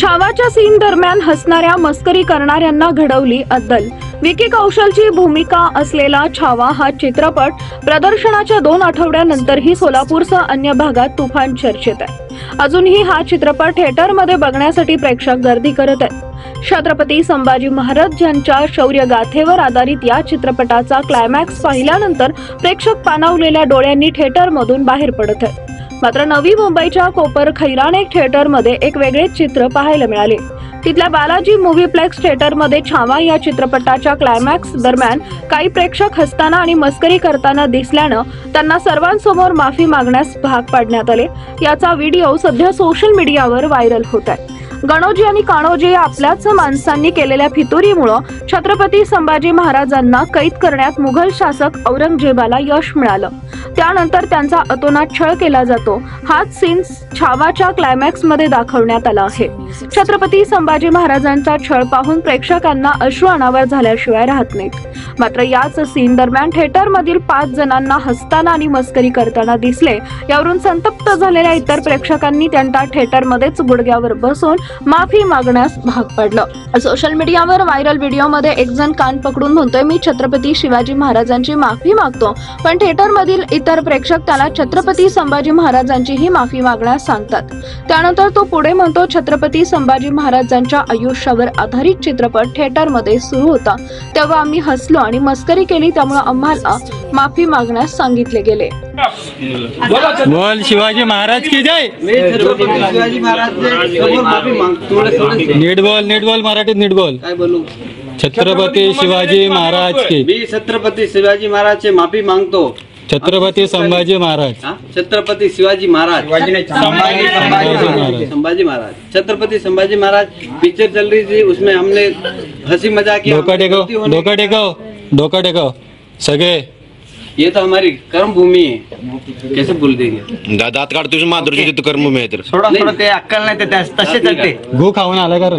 छावाच्या scene दरम्यान हसणाऱ्या मस्करी करणाऱ्यांना घडवली अद्दल। विकी कौशलची भूमिका असलेला छावा हा चित्रपट प्रदर्शनाच्या 2 आठवड्यानंतरही सोलापूरसह अन्य भागात तुफान चर्चेत आहे। अजूनही हा चित्रपट थिएटरमध्ये बघण्यासाठी प्रेक्षक गर्दी करत आहेत। छत्रपती संभाजी महाराज यांच्या शौर्य गाथेवर आधारित या चित्रपटाचा क्लायमॅक्स पाहिल्यानंतर प्रेक्षक पाणावलेल्या डोळ्यांनी थिएटरमधून बाहेर पडत आहेत। मात्र नवी मुंबईच्या कोपर खैराणे थिएटरमध्ये एक वेगळेच चित्र पाहायला मिळाले। तिथल्या बालाजी मूव्हीप्लेक्स थिएटरमध्ये छावा या चित्रपटाच्या क्लायमॅक्स दरम्यान काही प्रेक्षक हसताना आणि मस्करी करताना दिसल्यानं त्यांना सर्वांसमोर माफी मागण्यास भाग पाडण्यात आले। याचा व्हिडिओ सध्या सोशल मीडियावर व्हायरल होत आहे। गणोजी आणि काणोजी आपल्याच माणसांनी केलेल्या फितुरीमुळे छत्रपती संभाजी महाराजांना कैद करण्यात मुघल शासक औरंगजेबाला यश मिळालं। त्यानंतर त्यांचा अतोनात छळ केला जातो। हाच सीन छावाच्या क्लायमॅक्स मध्ये दाखवण्यात आला आहे। छत्रपती संभाजी महाराजांचा छळ पाहून प्रेक्षकांना अश्रू अनावर झाल्याशिवाय राहत नाहीत। मात्र याच सीन दरम्यान थिएटरमधील 5 जणांना हसताना आणि मस्करी करताना दिसले। यावरून संतप्त झालेल्या इतर प्रेक्षकांनी त्यांना थिएटरमध्येच गुडघ्यावर बसून माफी मागण्यास भाग पाडलं। सोशल मीडियावर व्हायरल व्हिडिओमध्ये एक जण कान पकडून म्हणतोय, मी छत्रपती शिवाजी महाराजांची माफी मागतो, पण थिएटरमधील इतर प्रेक्षक त्याला छत्रपती संभाजी महाराजांचीही माफी मागण्यास सांगतात। त्यानंतर तो पुढे म्हणतो, छत्रपती संभाजी महाराजांच्या आयुष्यावर आधारित चित्रपट थिएटरमध्ये सुरू होता तेव्हा आम्ही हसलो आणि मस्करी केली, त्यामुळे आम्हाला माफी मागण्यास सांगितले गेले। बोल शिवाजी महाराज की जय। शिवाजी महाराज नीट बोल मराठीत नीट बोल। काय बोलू? छत्रपती शिवाजी महाराज की। मी छत्रपती शिवाजी महाराजचे माफी मांगतो। छत्रपती संभाजी महाराज। छत्रपती शिवाजी महाराज संभाजी महाराज छत्रपति संभाजी महाराज पिक्चर चल रही थी, उसमें हमने हंसी मजाक किया। धोखा टेको सगे। ये तो हमारी कर्म भूमि है, कैसे भूल देंगे? दात काढ तुझी माधुरीची तू कर्म भूमी आहे तर थोड़ा ते अक्कल नाही, तसे चलते। गो खाऊन आला का